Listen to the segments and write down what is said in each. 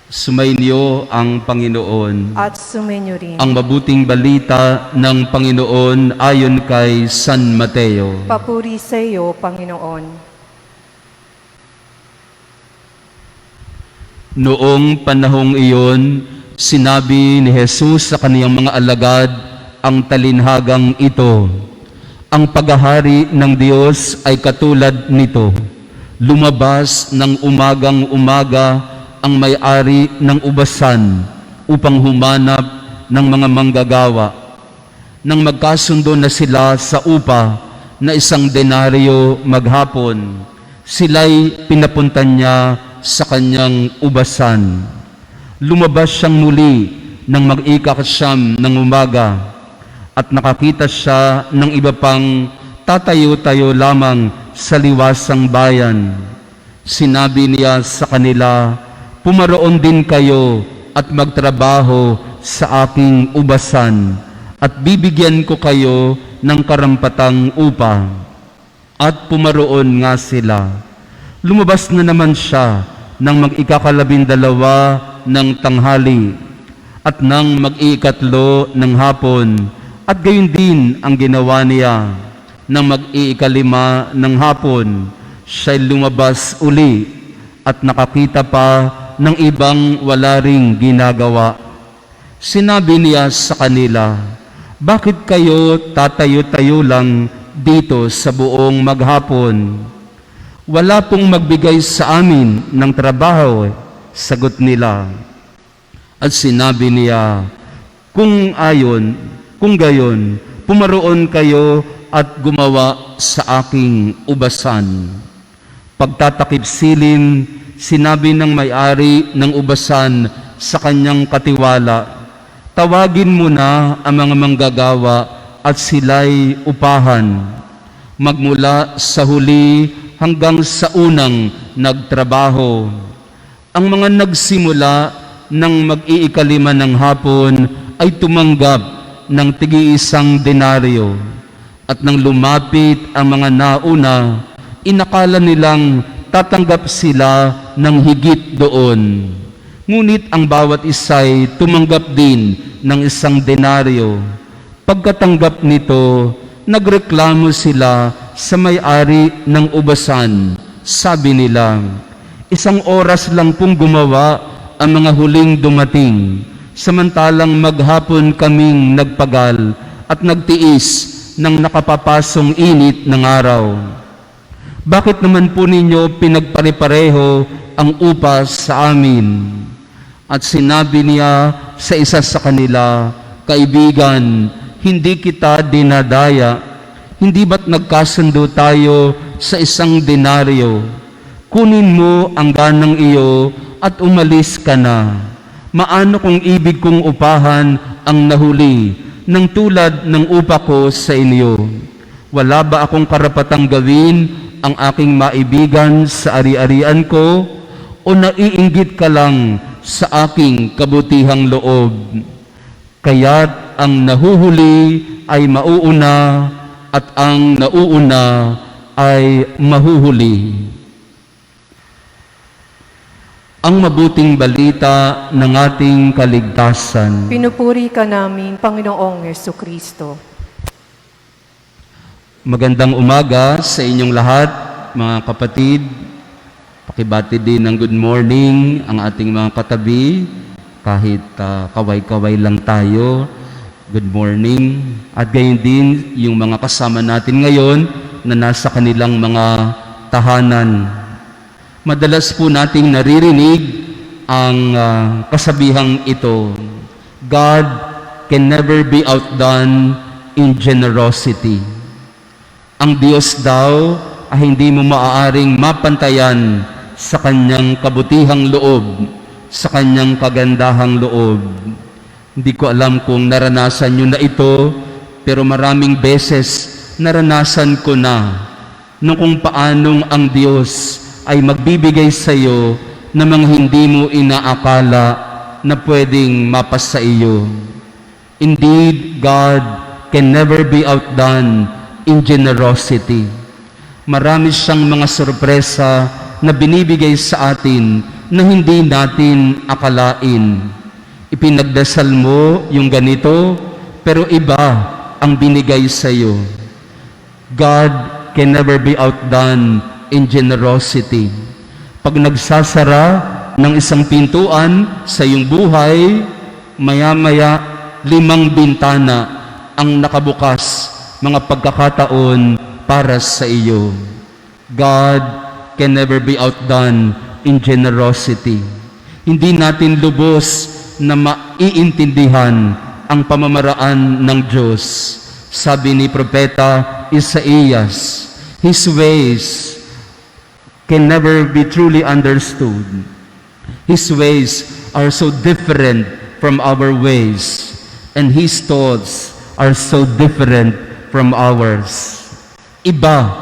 Sumainyo ang Panginoon. At sumainyo rin. Ang mabuting balita ng Panginoon ayon kay San Mateo. Papuri sa iyo, Panginoon. Noong panahong iyon, sinabi ni Jesus sa kaniyang mga alagad ang talinhagang ito: ang paghahari ng Diyos ay katulad nito. Lumabas ng umagang-umaga ang may-ari ng ubasan upang humanap ng mga manggagawa. Nang magkasundo na sila sa upa na 1 denaryo maghapon, sila'y pinapuntan niya sa kanyang ubasan. Lumabas siyang muli nang mag-ika-siyam ng umaga at nakakita siya ng iba pang tatayo-tayo lamang sa liwasang bayan. Sinabi niya sa kanila, "Pumaroon din kayo at magtrabaho sa aking ubasan at bibigyan ko kayo ng karampatang upa." At pumaroon nga sila. Lumabas na naman siya nang mag-ika-12 ng tanghali at nang mag-ikatlo ng hapon, at gayon din ang ginawa niya. Nang mag-ikalima ng hapon, siya'y lumabas uli at nakakita pa ng ibang wala ring ginagawa. Sinabi niya sa kanila, "Bakit kayo tatayo-tayo lang dito sa buong maghapon? Wala pong magbigay sa amin ng trabaho." Sagot nila. At sinabi niya, Kung gayon, pumaroon kayo at gumawa sa aking ubasan." Pagtatakip silim, sinabi ng may-ari ng ubasan sa kanyang katiwala, "Tawagin mo na ang mga manggagawa at sila'y upahan, magmula sa huli hanggang sa unang nagtrabaho." Ang mga nagsimula ng mag-iikalima ng hapon ay tumanggap ng tig-1 denaryo. At nang lumapit ang mga nauna, inakala nilang tatanggap sila ng higit doon. Ngunit ang bawat isa'y tumanggap din ng 1 denaryo. Pagkatanggap nito, nagreklamo sila sa may-ari ng ubasan. Sabi nila, "1 oras lang pong gumawa ang mga huling dumating, samantalang maghapon kaming nagpagal at nagtiis ng nakapapasong init ng araw. Bakit naman po ninyo pinagpare-pareho ang upa sa amin?" At sinabi niya sa isa sa kanila, "Kaibigan, hindi kita dinadaya. Hindi ba't nagkasundo tayo sa 1 denaryo? Kunin mo ang ganang iyo at umalis ka na. Maano kung ibig kong upahan ang nahuli ng tulad ng upa ko sa inyo? Wala ba akong karapatang gawin ang aking maibigan sa ari-arian ko, o naiinggit ka lang sa aking kabutihang loob? Kaya't ang nahuhuli ay mauuna at ang nauuna ay mahuhuli." Ang mabuting balita ng ating kaligtasan. Pinupuri ka namin, Panginoong Jesucristo. Magandang umaga sa inyong lahat, mga kapatid. Pakibati din ng good morning ang ating mga katabi, kahit kaway-kaway lang tayo. Good morning. At gayon din yung mga kasama natin ngayon na nasa kanilang mga tahanan. Madalas po nating naririnig ang kasabihang ito, "God can never be outdone in generosity." Ang Diyos daw ay hindi mo maaaring mapantayan sa kanyang kabutihang loob, sa kanyang kagandahang loob. Hindi ko alam kung naranasan nyo na ito, pero maraming beses naranasan ko na kung paanong ang Diyos ay magbibigay sa iyo ng mga hindi mo inaakala na pwedeng mapasa iyo. Indeed, God can never be outdone in generosity. Marami siyang mga sorpresa na binibigay sa atin na hindi natin akalain. Ipinagdasal mo yung ganito, pero iba ang binigay sa iyo. God can never be outdone in generosity. Pag nagsasara ng isang pintuan sa iyong buhay, maya-maya 5 bintana ang nakabukas, mga pagkakataon para sa iyo. God can never be outdone in generosity. Hindi natin lubos na maiintindihan ang pamamaraan ng Diyos. Sabi ni Propeta Isaías, His ways can never be truly understood. His ways are so different from our ways, and His thoughts are so different from ours. Iba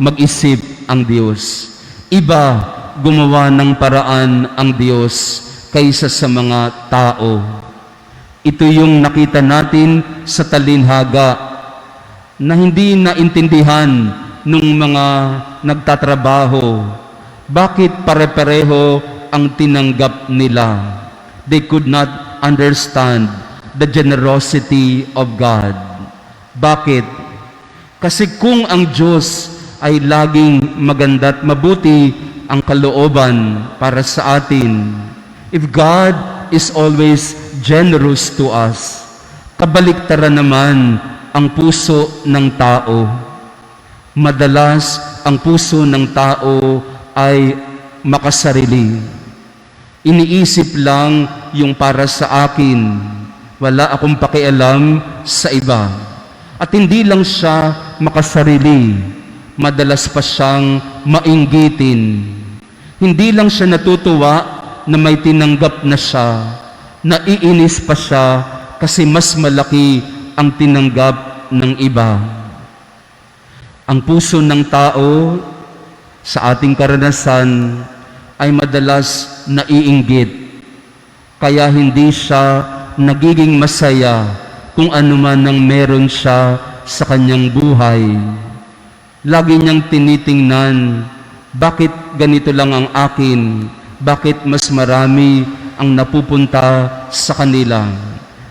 mag-isip ang Diyos. Iba gumawa ng paraan ang Diyos kaysa sa mga tao. Ito yung nakita natin sa talinhaga na hindi naintindihan nung mga nagtatrabaho. Bakit pare-pareho ang tinanggap nila? They could not understand the generosity of God. Bakit? Kasi kung ang Diyos ay laging maganda at mabuti ang kalooban para sa atin, if God is always generous to us, kabaliktaran naman ang puso ng tao. Madalas, ang puso ng tao ay makasarili. Iniisip lang yung para sa akin. Wala akong pakialam sa iba. At hindi lang siya makasarili, madalas pa siyang mainggitin. Hindi lang siya natutuwa na may tinanggap na siya, naiinis pa siya kasi mas malaki ang tinanggap ng iba. Ang puso ng tao sa ating karanasan ay madalas naiinggit, kaya hindi siya nagiging masaya kung ano man ang meron siya sa kanyang buhay. Lagi niyang tinitingnan, bakit ganito lang ang akin? Bakit mas marami ang napupunta sa kanila?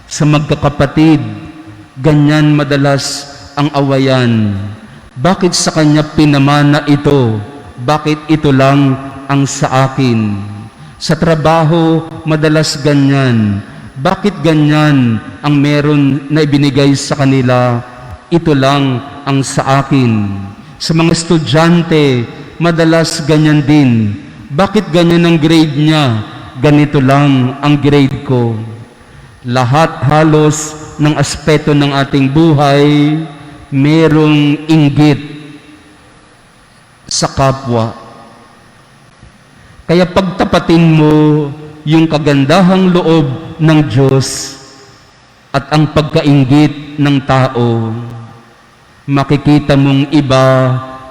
Sa magkakapatid, ganyan madalas ang awayan. Bakit sa kanya pinamana ito? Bakit ito lang ang sa akin? Sa trabaho, madalas ganyan. Bakit ganyan ang meron na ibinigay sa kanila? Ito lang ang sa akin. Sa mga estudyante, madalas ganyan din. Bakit ganyan ang grade niya? Ganito lang ang grade ko. Lahat halos ng aspeto ng ating buhay, merong inggit sa kapwa. Kaya pagtapatin mo yung kagandahang loob ng Diyos at ang pagkainggit ng tao, makikita mong iba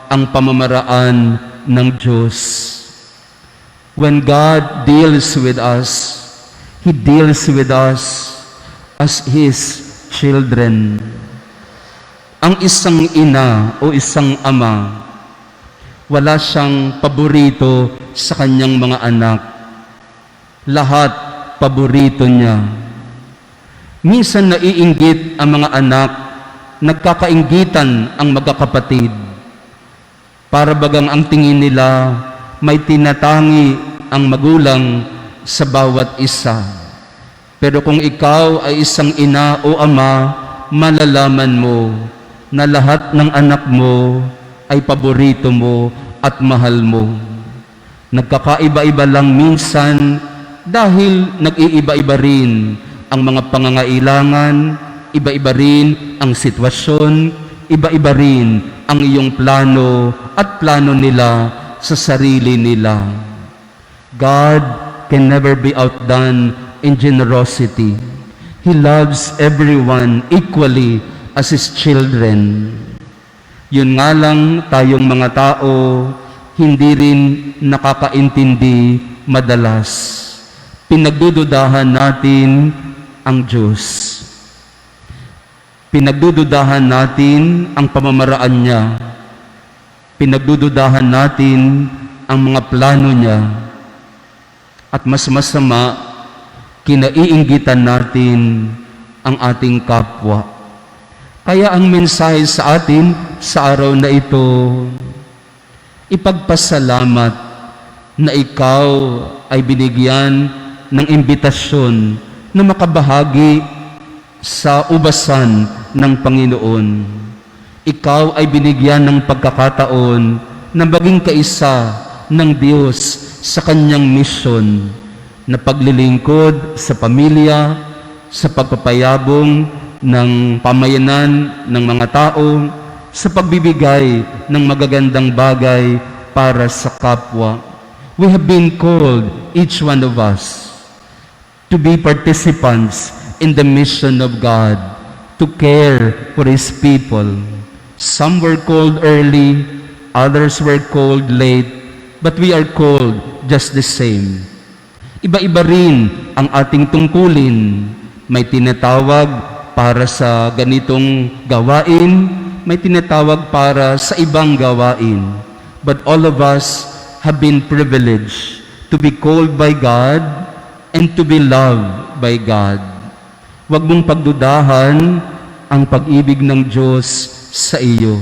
ang pamamaraan ng Diyos. When God deals with us, He deals with us as His children. Ang isang ina o isang ama, wala siyang paborito sa kanyang mga anak. Lahat paborito niya. Minsan naiinggit ang mga anak, nagkakainggitan ang magkakapatid. Para bagang ang tingin nila, may tinatangi ang magulang sa bawat isa. Pero kung ikaw ay isang ina o ama, malalaman mo na lahat ng anak mo ay paborito mo at mahal mo. Nagkakaiba-iba lang minsan dahil nag-iiba-iba rin ang mga pangangailangan, iba-iba rin ang sitwasyon, iba-iba rin ang iyong plano at plano nila sa sarili nila. God can never be outdone in generosity. He loves everyone equally as His children. Yun nga lang, tayong mga tao, hindi rin nakakaintindi madalas. Pinagdududahan natin ang Diyos. Pinagdududahan natin ang pamamaraan niya. Pinagdududahan natin ang mga plano niya. At mas masama, kinaiinggitan natin ang ating kapwa. Kaya ang mensahe sa atin sa araw na ito, ipagpasalamat na ikaw ay binigyan ng imbitasyon na makabahagi sa ubasan ng Panginoon. Ikaw ay binigyan ng pagkakataon na maging kaisa ng Diyos sa kanyang misyon na paglilingkod sa pamilya, sa pagpapayabong ng pamayanan ng mga tao, sa pagbibigay ng magagandang bagay para sa kapwa. We have been called, each one of us, to be participants in the mission of God, to care for His people. Some were called early, others were called late, but we are called just the same. Iba-iba rin ang ating tungkulin. May tinatawag para sa ganitong gawain, may tinatawag para sa ibang gawain. But all of us have been privileged to be called by God and to be loved by God. Huwag mong pagdudahan ang pag-ibig ng Diyos sa iyo.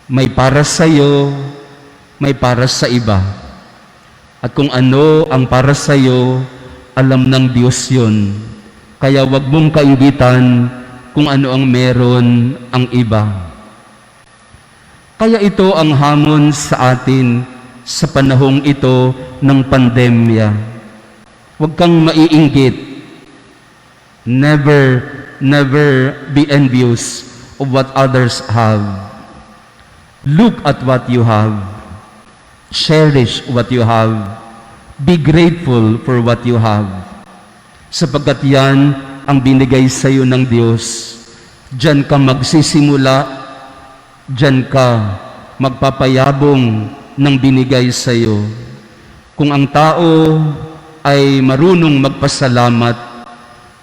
May para sa iyo, may para sa iba. At kung ano ang para sa iyo, alam ng Diyos yun. Kaya huwag mong kainggitan kung ano ang meron ang iba. Kaya ito ang hamon sa atin sa panahong ito ng pandemya. Huwag kang maiinggit. Never be envious of what others have. Look at what you have. Cherish what you have. Be grateful for what you have. Sapagkat yan ang binigay sa iyo ng Diyos. Diyan ka magsisimula, diyan ka magpapayabong ng binigay sa iyo. Kung ang tao ay marunong magpasalamat,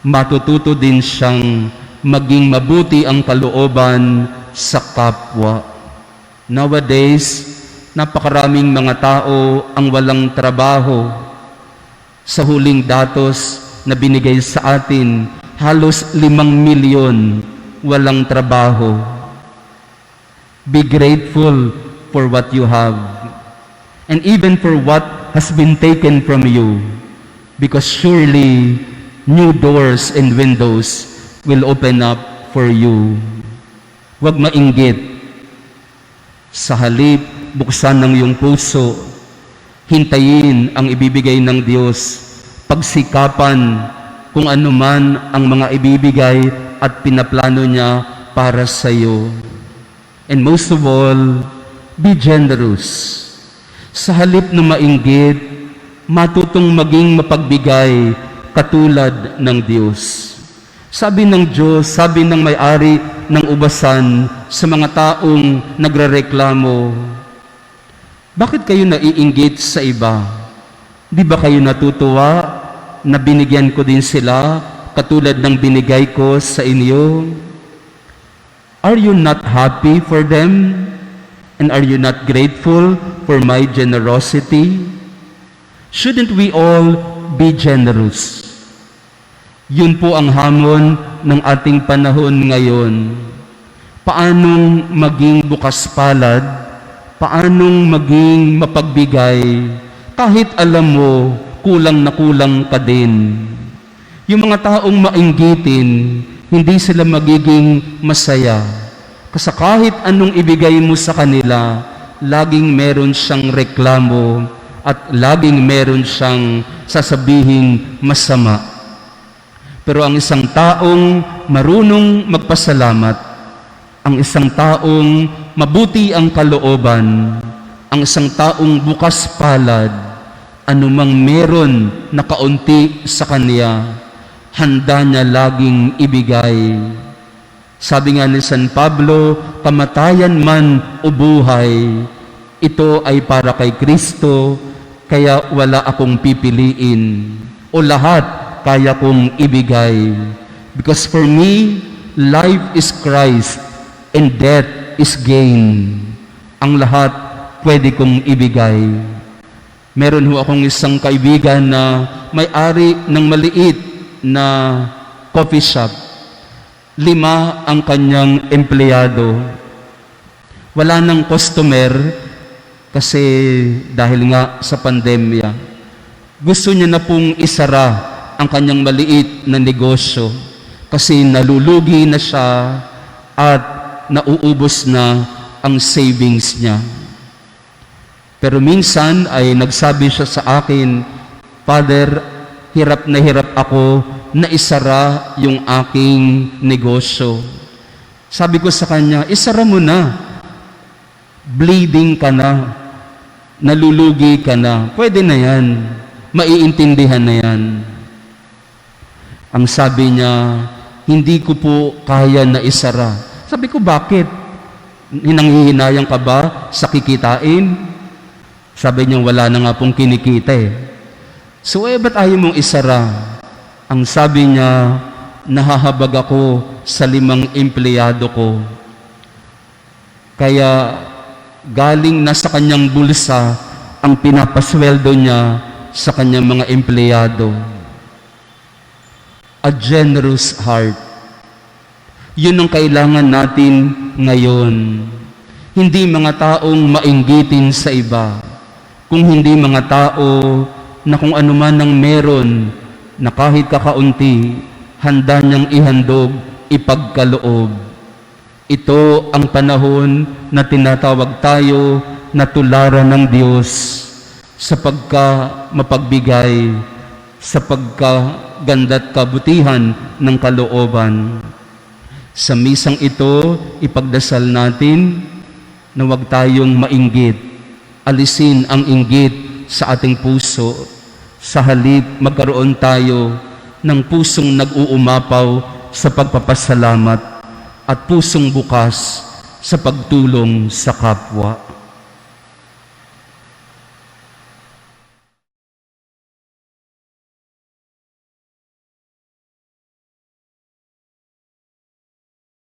matututo din siyang maging mabuti ang kalooban sa kapwa. Nowadays, napakaraming mga tao ang walang trabaho. Sa huling datos na binigay sa atin, halos 5 milyon walang trabaho. Be grateful for what you have, and even for what has been taken from you, because surely new doors and windows will open up for you. Huwag mainggit. Sa halip, buksan ng iyong puso, hintayin ang ibibigay ng Diyos, pagsikapan kung ano man ang mga ibibigay at pinaplano niya para sa iyo. And most of all, be generous. Sa halip na mainggit, matutong maging mapagbigay katulad ng Diyos. Sabi ng Diyos, sabi ng may-ari ng ubasan sa mga taong nagrereklamo, bakit kayo naiinggit sa iba? Di ba kayo natutuwa na binigyan ko din sila katulad ng binigay ko sa inyo? Are you not happy for them? And are you not grateful for my generosity? Shouldn't we all be generous? Yun po ang hamon ng ating panahon ngayon. Paanong maging bukas palad? Paanong maging mapagbigay? Kahit alam mo, kulang na kulang ka din. Yung mga taong mainggitin, hindi sila magiging masaya. Kasi kahit anong ibigay mo sa kanila, laging meron siyang reklamo at laging meron siyang sasabihin masama. Pero ang isang taong marunong magpasalamat, ang isang taong mabuti ang kalooban, ang isang taong bukas palad, anumang meron na kaunti sa kanya, handa niya laging ibigay. Sabi nga ni San Pablo, kamatayan man o buhay, ito ay para kay Kristo, kaya wala akong pipiliin. O lahat kaya kong ibigay. Because for me, life is Christ and death is gain. Ang lahat pwede kong ibigay. Meron ho akong isang kaibigan na may-ari ng maliit na coffee shop. 5 ang kanyang empleyado. Wala nang customer kasi dahil nga sa pandemya. Gusto niya na pong isara ang kanyang maliit na negosyo kasi nalulugi na siya at nauubos na ang savings niya. Pero minsan ay nagsabi siya sa akin, Father, hirap na ako na isara yung aking negosyo. Sabi ko sa kanya, isara mo na. Bleeding ka na. Nalulugi ka na. Pwede na yan. Maiintindihan na yan. Ang sabi niya, hindi ko po kaya na isara. Sabi ko, bakit? Hinanghihinayang ka ba sa kikitain? Sabi niya, wala na nga pong kinikita eh. So ba't ayaw mong isara? Ang sabi niya, nahahabag ako sa 5 empleyado ko. Kaya galing na sa kanyang bulsa ang pinapasweldo niya sa kanyang mga empleyado. A generous heart. Yun ang kailangan natin ngayon. Hindi mga taong mainggitin sa iba. Kung hindi mga tao na kung ano man ang meron na kahit kakaunti, handa niyang ihandog, ipagkaloob. Ito ang panahon na tinatawag tayo na tularan ng Diyos sa mapagbigay, sa pagkaganda't kabutihan ng kalooban. Sa misang ito, ipagdasal natin na huwag tayong mainggit. Alisin ang inggit sa ating puso. Sa halip, magkaroon tayo ng pusong nag-uumapaw sa pagpapasalamat at pusong bukas sa pagtulong sa kapwa.